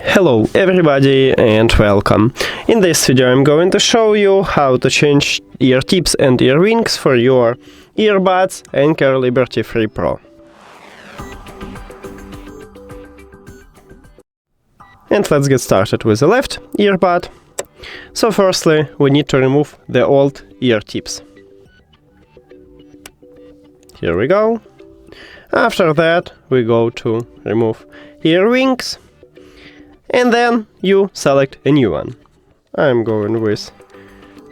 Hello everybody and welcome. In this video I'm going to show you how to change ear tips and ear wings for your earbuds ANKER Liberty 3 Pro. And let's get started with the left earbud. So firstly we need to remove the old ear tips. Here we go. After that we go to remove ear wings. And then you select a new one. I'm going with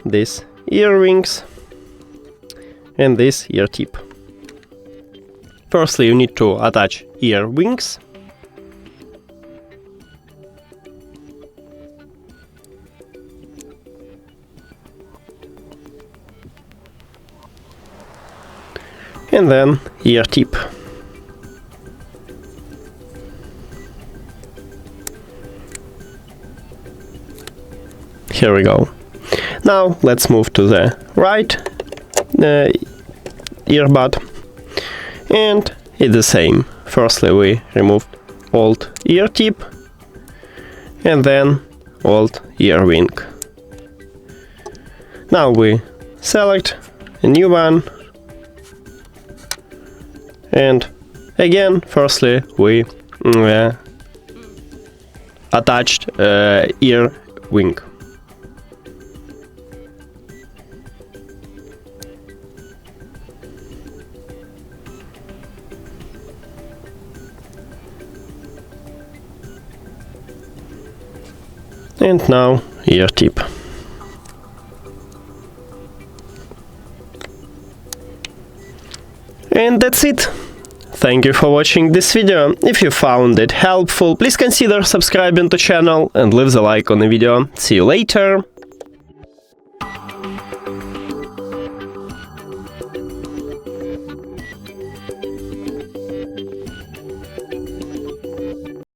these ear wings and this ear tip. Firstly, you need to attach ear wings. And then ear tip. Here we go. Now let's move to the right earbud, and it's the same. Firstly we remove old ear tip and then old ear wing. Now we select a new one, and again firstly we attached ear wing. And now ear tip. And that's it. Thank you for watching this video. If you found it helpful, please consider subscribing to the channel and leave the like on the video. See you later.